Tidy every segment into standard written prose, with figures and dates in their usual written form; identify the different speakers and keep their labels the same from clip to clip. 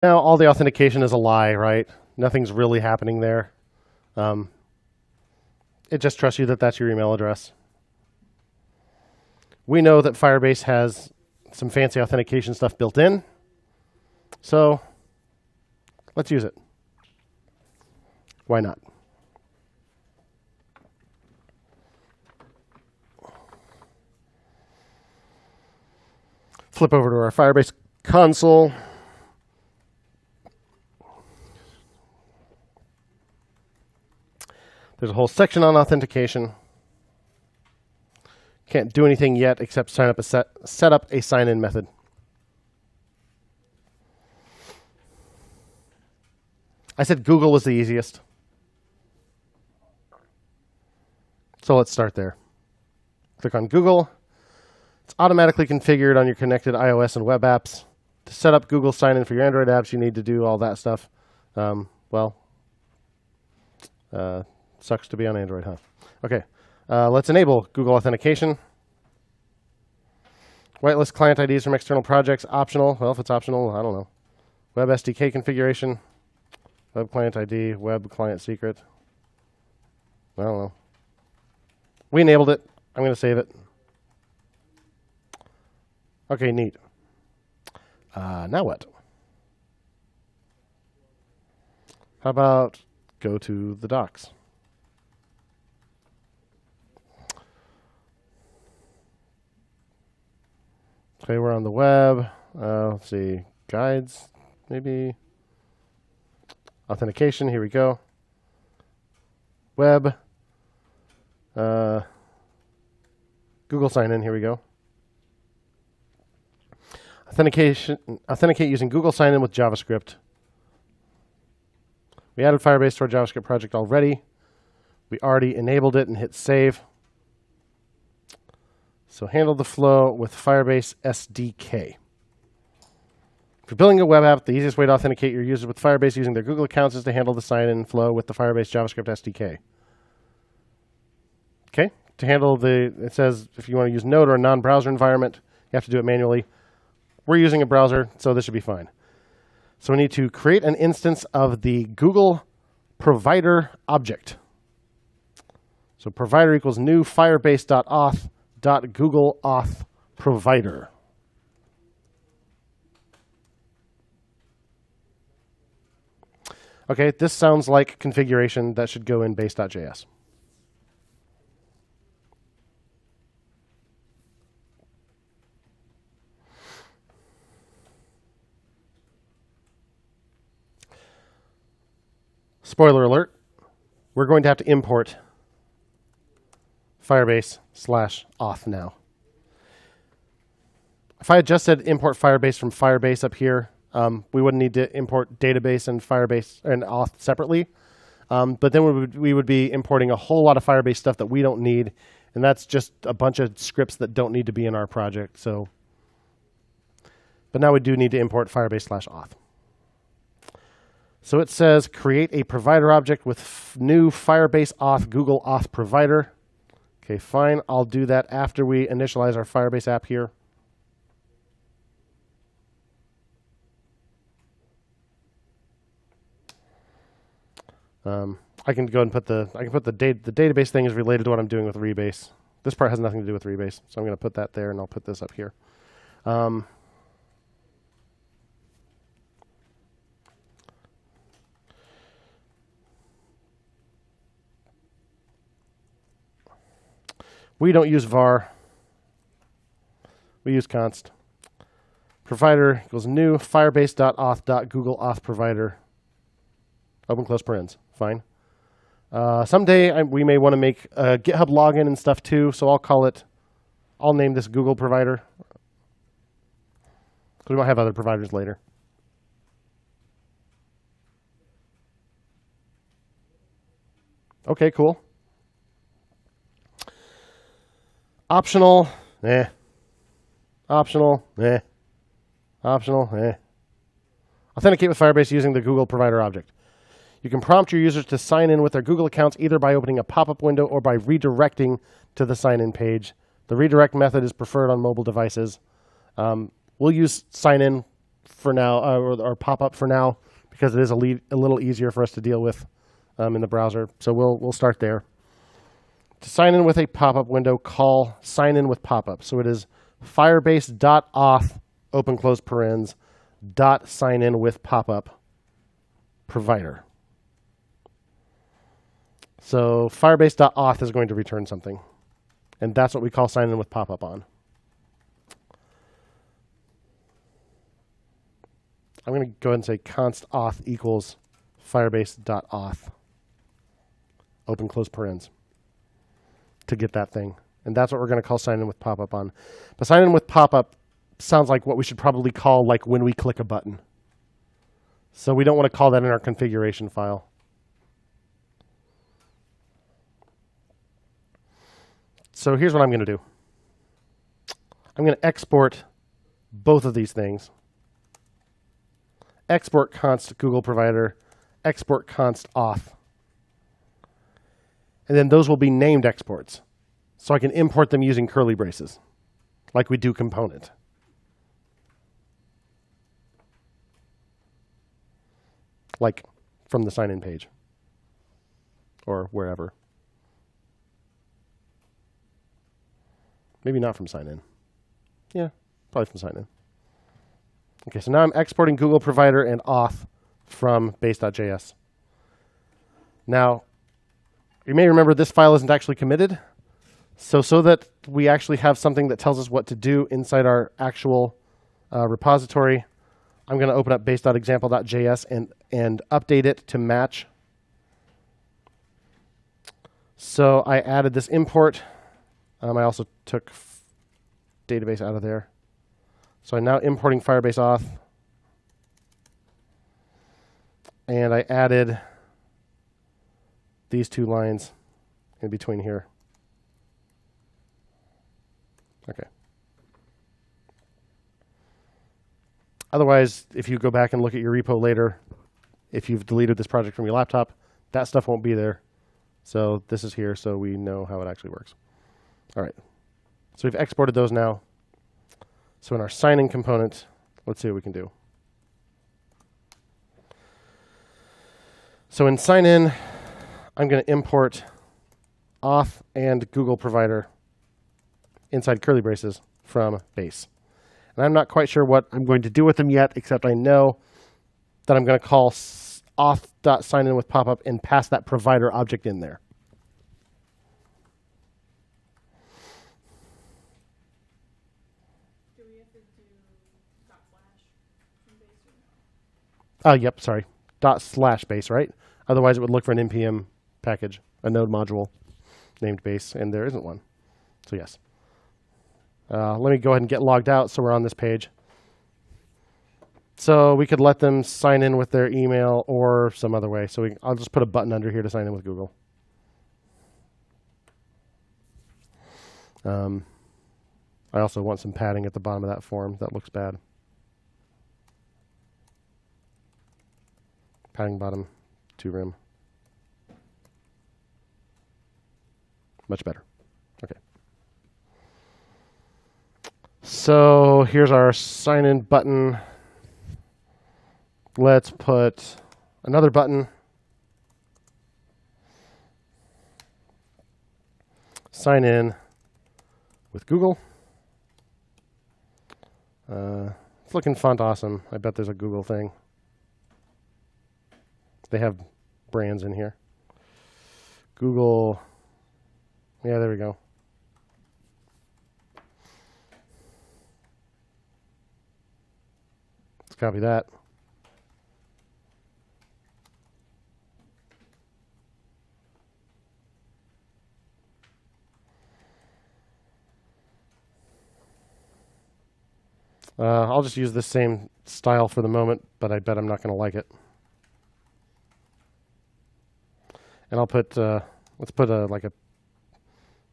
Speaker 1: Now all the authentication is a lie, right? Nothing's really happening there. It just trusts you that that's your email address. We know that Firebase has some fancy authentication stuff built in, so let's use it. Why not? Flip over to our Firebase console. There's a whole section on authentication. Can't do anything yet except set up a sign-in method. I said Google was the easiest. So let's start there. Click on Google. It's automatically configured on your connected iOS and web apps. To set up Google sign-in for your Android apps, you need to do all that stuff. Sucks to be on Android, huh? Okay, let's enable Google Authentication. Whitelist client IDs from external projects, optional. Well, if it's optional, I don't know. Web SDK configuration, web client ID, web client secret. I don't know. We enabled it. I'm going to save it. Okay, neat. Now what? How about go to the docs? Okay, we're on the web. Let's see. Guides, maybe. Authentication, here we go. Web. Google sign-in, here we go. Authenticate using Google sign-in with JavaScript. We added Firebase to our JavaScript project already. We already enabled it and hit save. So handle the flow with Firebase SDK. If you're building a web app, the easiest way to authenticate your users with Firebase using their Google accounts is to handle the sign-in flow with the Firebase JavaScript SDK. Okay, to handle it says if you want to use Node or a non-browser environment, you have to do it manually. We're using a browser, so this should be fine. So we need to create an instance of the Google provider object. So provider equals new firebase.auth.googleAuth provider. Okay, this sounds like configuration that should go in base.js. Spoiler alert, we're going to have to import Firebase/auth now. If I had just said import Firebase from Firebase up here, we wouldn't need to import database and Firebase and auth separately. But then we would be importing a whole lot of Firebase stuff that we don't need, and that's just a bunch of scripts that don't need to be in our project. So, but now we do need to import Firebase/auth. So it says create a provider object with new Firebase auth Google auth provider. Okay, fine. I'll do that after we initialize our Firebase app here. I can go and put the database thing is related to what I'm doing with Rebase. This part has nothing to do with Rebase, so I'm going to put that there, and I'll put this up here. We don't use var. We use const. Provider equals new firebase.auth.googleauth provider. Open close parens. Fine. Someday we may want to make a GitHub login and stuff too, so I'll name this Google provider. We might have other providers later. Okay, cool. Optional, Optional, Optional, Authenticate with Firebase using the Google provider object. You can prompt your users to sign in with their Google accounts either by opening a pop-up window or by redirecting to the sign-in page. The redirect method is preferred on mobile devices. We'll use sign-in for now, or pop-up for now, because it is a little easier for us to deal with in the browser. So we'll start there. To sign in with a pop-up window, call sign in with pop-up. So it is firebase.auth, open close parens, dot sign in with pop-up provider. So firebase.auth is going to return something. And that's what we call sign in with pop-up on. I'm going to go ahead and say const auth equals firebase.auth, open close parens, to get that thing. And that's what we're going to call sign in with pop-up on. But sign in with pop-up sounds like what we should probably call like when we click a button. So we don't want to call that in our configuration file. So here's what I'm going to do. I'm going to export both of these things. Export const Google provider, export const auth. And then those will be named exports. So I can import them using curly braces, like we do component. Like from the sign-in page or wherever. Maybe not from sign-in. Yeah, probably from sign-in. Okay, so now I'm exporting Google provider and auth from base.js. Now, you may remember this file isn't actually committed. So that we actually have something that tells us what to do inside our actual repository, I'm going to open up base.example.js and update it to match. So I added this import. I also took database out of there. So I'm now importing Firebase auth. And I added these two lines in between here. Okay. Otherwise, if you go back and look at your repo later, if you've deleted this project from your laptop, that stuff won't be there. So this is here, so we know how it actually works. All right. So we've exported those now. So in our sign-in component, let's see what we can do. So in sign-in, I'm going to import auth and Google provider inside curly braces from base. And I'm not quite sure what I'm going to do with them yet, except I know that I'm going to call auth.signin with pop-up and pass that provider object in there.
Speaker 2: Do we have to do // from base or no?
Speaker 1: Yep, sorry. ./base, right? Otherwise, it would look for an npm package, a node module named base, and there isn't one. So yes. Let me go ahead and get logged out so we're on this page. So we could let them sign in with their email or some other way. So I'll just put a button under here to sign in with Google. I also want some padding at the bottom of that form. That looks bad. Padding bottom to rim. Much better. Okay. So here's our sign in button. Let's put another button. Sign in with Google. It's looking font awesome. I bet there's a Google thing. They have brands in here. Google. Yeah, there we go. Let's copy that. I'll just use the same style for the moment, but I bet I'm not going to like it. And I'll put, let's put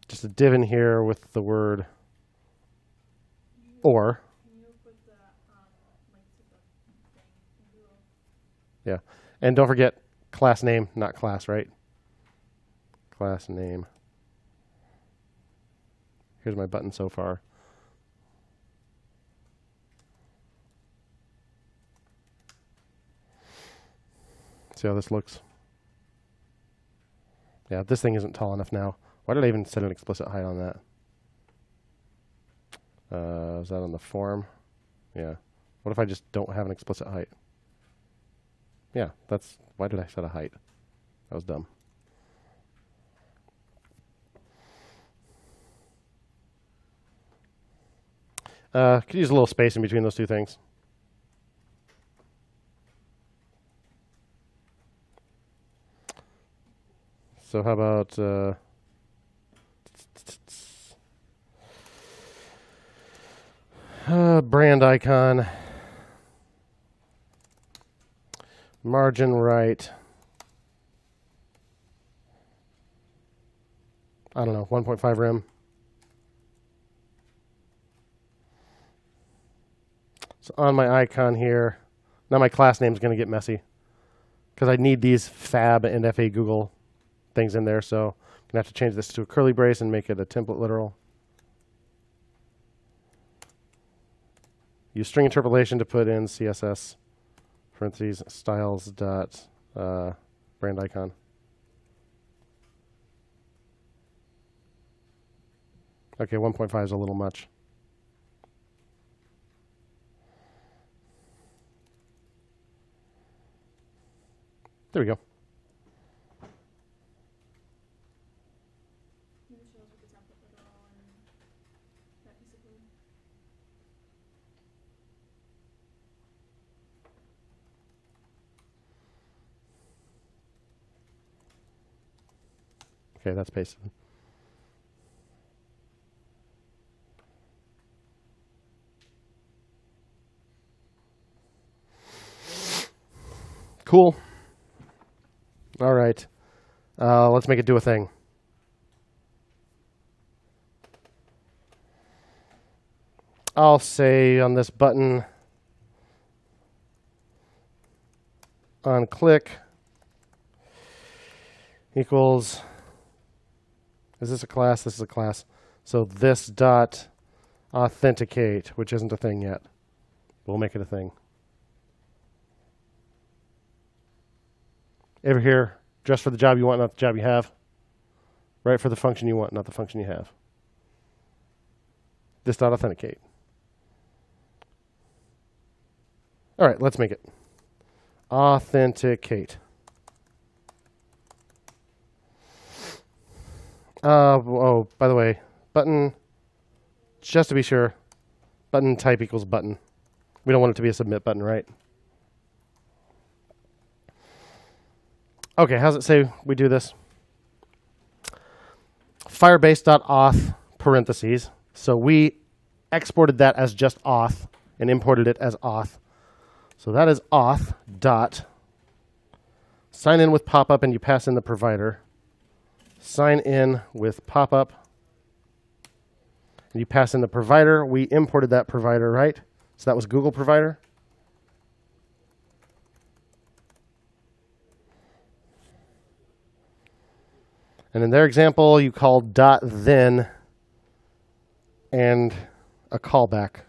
Speaker 1: just a div in here with the word or.
Speaker 2: Can you put the link to the thing in Google?
Speaker 1: Yeah. And don't forget class name, not class, right? Class name. Here's my button so far. See how this looks? Yeah, this thing isn't tall enough now. Why did I even set an explicit height on that? Is that on the form? Yeah. What if I just don't have an explicit height? Yeah, that's... Why did I set a height? That was dumb. Could use a little space in between those two things. So how about brand icon, margin right, I don't know, 1.5 rem. So on my icon here, now my class name is going to get messy because I need these fab and FA Google things in there, so I'm going to have to change this to a curly brace and make it a template literal. Use string interpolation to put in CSS parentheses styles dot brand icon. Okay, 1.5 is a little much. There we go.
Speaker 2: Maybe show us with the template literal and that piece of code.
Speaker 1: Okay, that's pasted. Cool. All right. Let's make it do a thing. I'll say on this button, on click equals, is this a class? This is a class. So this dot authenticate, which isn't a thing yet. We'll make it a thing. Ever here, dress for the job you want, not the job you have. Write for the function you want, not the function you have. This dot authenticate. All right, let's make it. Authenticate. Oh, by the way, button, just to be sure, button type equals button. We don't want it to be a submit button, right? Okay, how's it say we do this? Firebase.auth parentheses. So we exported that as just auth and imported it as auth. So that is auth dot sign in with pop-up, and you pass in the provider. Sign in with pop-up, and you pass in the provider. We imported that provider, right? So that was Google provider. And in their example, you call dot then and a callback.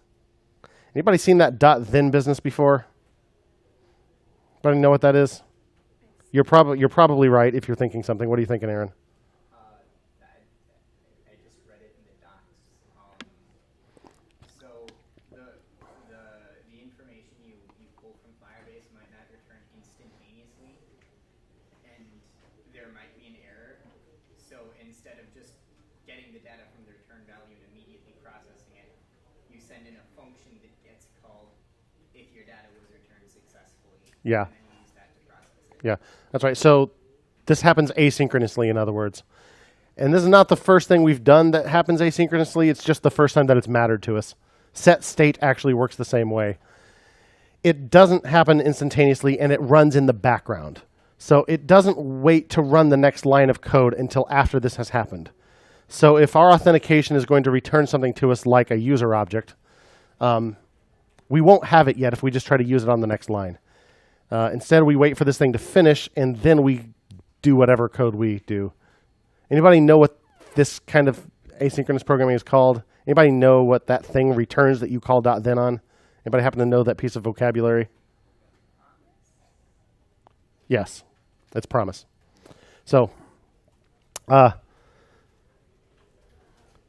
Speaker 1: Anybody seen that dot then business before? Anybody know what that is? You're probably right if you're thinking something. What are you thinking, Aaron?
Speaker 3: I just read it in the docs. So the information you pull from Firebase might not return instantaneously, and there might be an error. So instead of just getting the data from the return value and immediately processing it, you send in a function that gets called if your data was returned successfully.
Speaker 1: Yeah.
Speaker 3: And then use that to process it.
Speaker 1: Yeah, that's right. So this happens asynchronously, in other words. And this is not the first thing we've done that happens asynchronously. It's just the first time that it's mattered to us. Set state actually works the same way. It doesn't happen instantaneously, and it runs in the background. So it doesn't wait to run the next line of code until after this has happened. So if our authentication is going to return something to us like a user object, we won't have it yet if we just try to use it on the next line. Instead, we wait for this thing to finish, and then we do whatever code we do. Anybody know what this kind of asynchronous programming is called? Anybody know what that thing returns that you call dot then on? Anybody happen to know that piece of vocabulary? Yes, it's promise. So,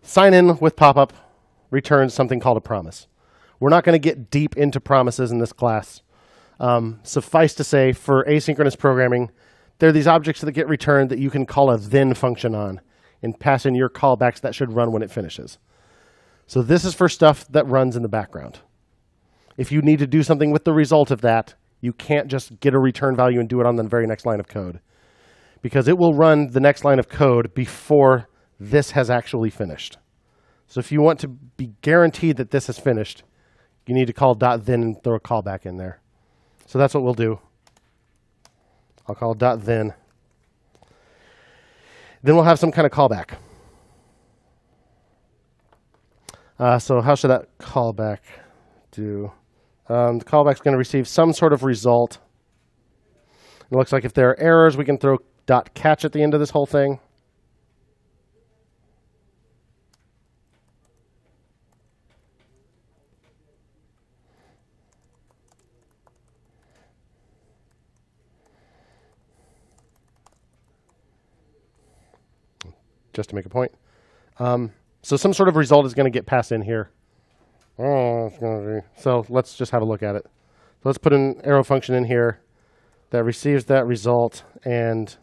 Speaker 1: sign in with pop-up returns something called a promise. We're not going to get deep into promises in this class. Suffice to say, for asynchronous programming, there are these objects that get returned that you can call a then function on and pass in your callbacks that should run when it finishes. So this is for stuff that runs in the background. If you need to do something with the result of that, you can't just get a return value and do it on the very next line of code, because it will run the next line of code before this has actually finished. So if you want to be guaranteed that this is finished, you need to call .then and throw a callback in there. So that's what we'll do. I'll call .then. Then we'll have some kind of callback. So how should that callback do? The callback's going to receive some sort of result. It looks like if there are errors, we can throw .catch at the end of this whole thing. Just to make a point. So some sort of result is going to get passed in here. Oh, it's going to be. So let's just have a look at it. So let's put an arrow function in here that receives that result and,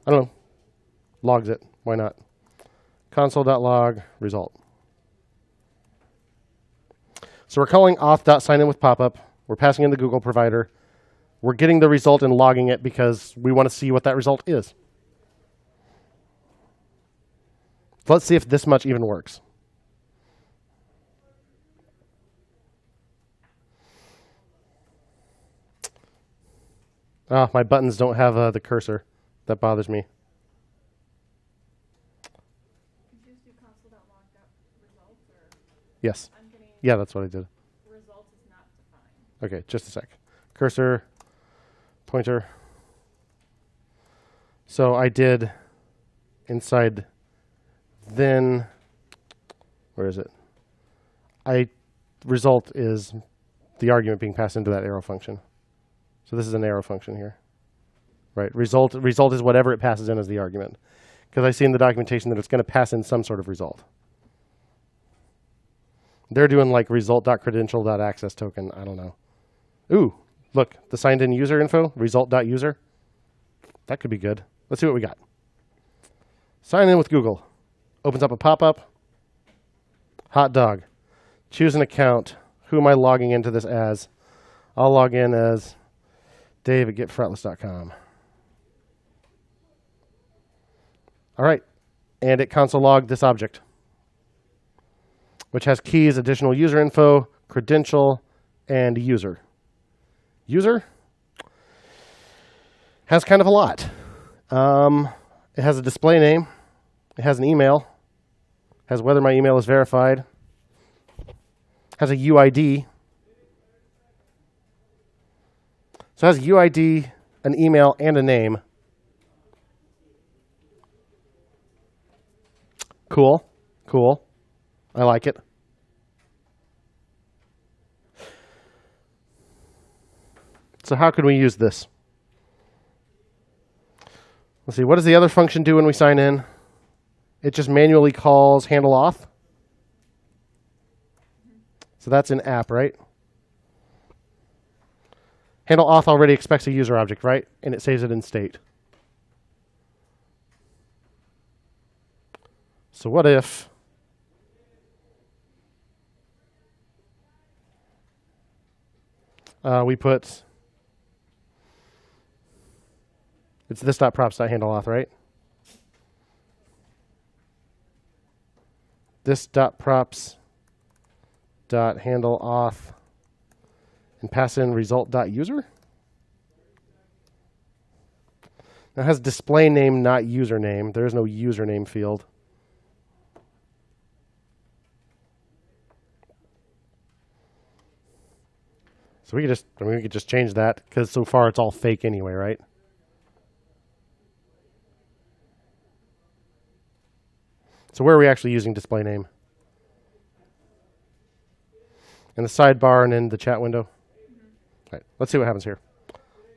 Speaker 1: I don't know, logs it. Why not? Console.log result. So we're calling auth.signin with popup. We're passing in the Google provider. We're getting the result and logging it because we want to see what that result is. So let's see if this much even works. Oh, my buttons don't have the cursor. That bothers me.
Speaker 2: Did you just do console.log.result, or?
Speaker 1: Yes.
Speaker 2: I'm getting
Speaker 1: Yeah, that's what I did.
Speaker 2: result is not defined.
Speaker 1: Okay, just a sec. Cursor, pointer. So I did inside then, where is it? Result is the argument being passed into that arrow function. So this is an arrow function here. Right, result is whatever it passes in as the argument. Because I see in the documentation that it's going to pass in some sort of result. They're doing like result.credential.access token, I don't know. Ooh, look, the signed in user info, result.user. That could be good. Let's see what we got. Sign in with Google. Opens up a pop-up. Hot dog. Choose an account. Who am I logging into this as? I'll log in as Dave at getfretless.com. All right. And it console logged this object, which has keys, additional user info, credential, and user. User has kind of a lot. It has a display name. It has an email. Has whether my email is verified. Has a UID. So it has a UID, an email, and a name. Cool. Cool. I like it. So how can we use this? Let's see. What does the other function do when we sign in? It just manually calls handle auth. So that's an app, right? Handle auth already expects a user object, right? And it saves it in state. So what if we put, it's this.props.handle auth, right? This.props.handle auth and pass in result.user? Now it has display name, not username. There is no username field. So we could just change that because so far it's all fake anyway, right? So where are we actually using display name? In the sidebar and in the chat window? All right, let's see what happens here.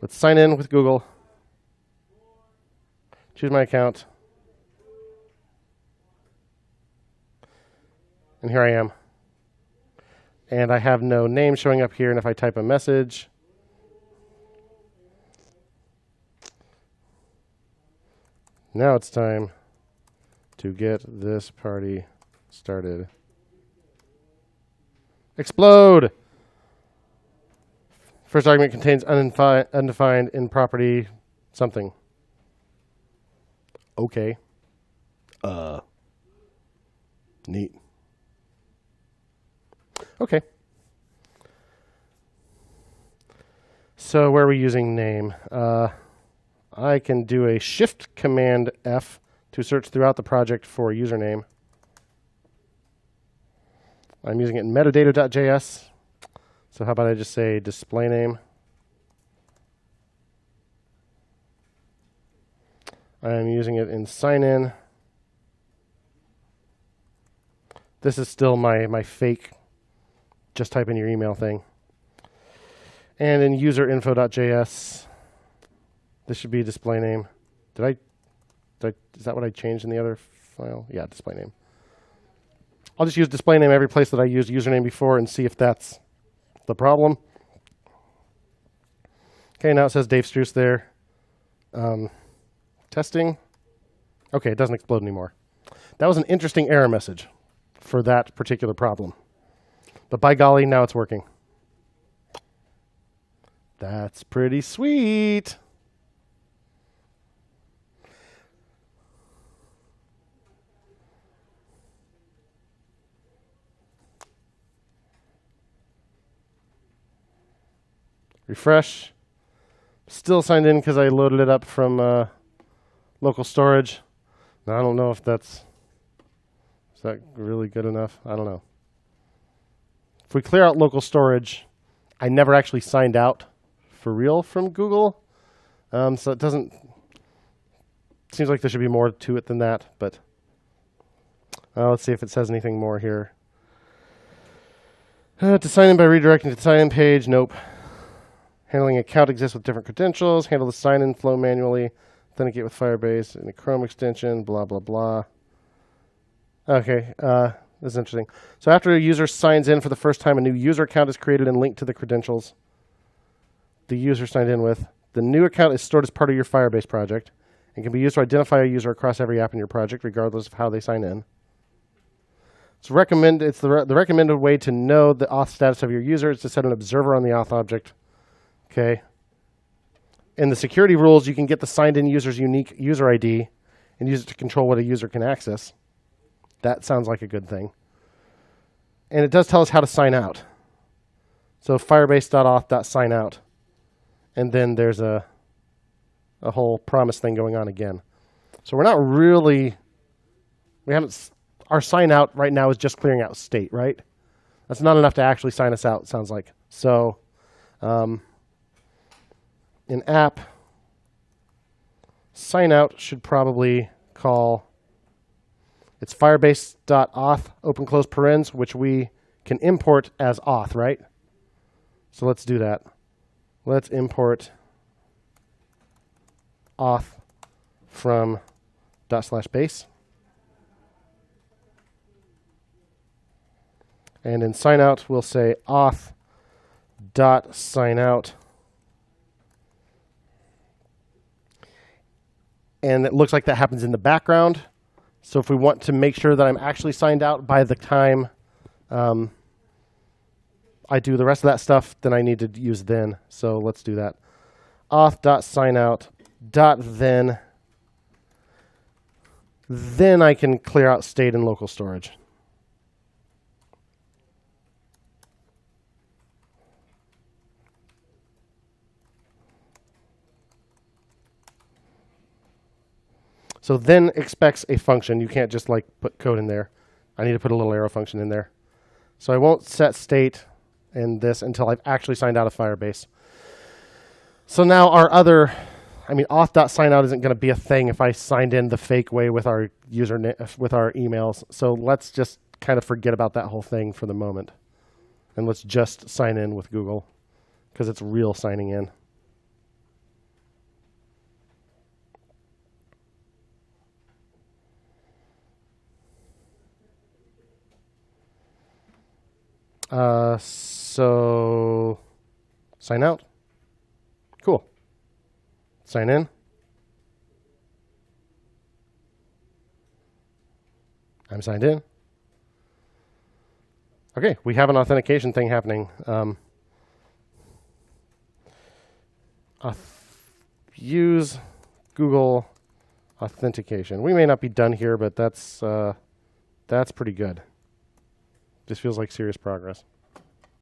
Speaker 1: Let's sign in with Google. Choose my account. And here I am. And I have no name showing up here. And if I type a message, now it's time to get this party started. Explode! First argument contains undefined in property something. Okay. Neat. Okay. So where are we using name? I can do a Shift Command F to search throughout the project for username. I'm using it in metadata.js. So how about I just say display name? I'm using it in sign in. This is still my fake just type in your email thing. And in userinfo.js, this should be display name. Is that what I changed in the other file? Yeah, display name. I'll just use display name every place that I used username before and see if that's the problem. Okay, now it says Dave Struess there. Testing. Okay, it doesn't explode anymore. That was an interesting error message for that particular problem. But by golly, now it's working. That's pretty sweet. Refresh. Still signed in because I loaded it up from local storage. Now, I don't know if is that really good enough? I don't know. If we clear out local storage, I never actually signed out for real from Google. So it doesn't, seems like there should be more to it than that, but let's see if it says anything more here. To sign in by redirecting to the sign in page, nope. Handling account exists with different credentials. Handle the sign-in flow manually. Authenticate with Firebase and the Chrome extension, blah, blah, blah. Okay, this is interesting. So after a user signs in for the first time, a new user account is created and linked to the credentials the user signed in with. The new account is stored as part of your Firebase project and can be used to identify a user across every app in your project, regardless of how they sign in. It's the recommended way to know the auth status of your user is to set an observer on the auth object. Okay. In the security rules, you can get the signed in user's unique user ID and use it to control what a user can access. That sounds like a good thing. And it does tell us how to sign out. So firebase.auth.signout. And then there's a whole promise thing going on again. So we're not really, our sign out right now is just clearing out state, right? That's not enough to actually sign us out, it sounds like. So, in app, sign out should probably call, it's firebase.auth, open close parens, which we can import as auth, right? So let's do that. Let's import auth from /base. And in sign out, we'll say auth.signout. And it looks like that happens in the background. So if we want to make sure that I'm actually signed out by the time I do the rest of that stuff, then I need to use then. So let's do that. Auth.signout. Then I can clear out state and local storage. So then expects a function. You can't just like put code in there. I need to put a little arrow function in there. So I won't set state in this until I've actually signed out of Firebase. So now our other, auth.signout isn't going to be a thing if I signed in the fake way with our username, with our emails. So let's just kind of forget about that whole thing for the moment. And let's just sign in with Google because it's real signing in. So sign out. Cool. Sign in. I'm signed in. Okay, we have an authentication thing happening. Use Google Authentication. We may not be done here, but that's pretty good. This feels like serious progress.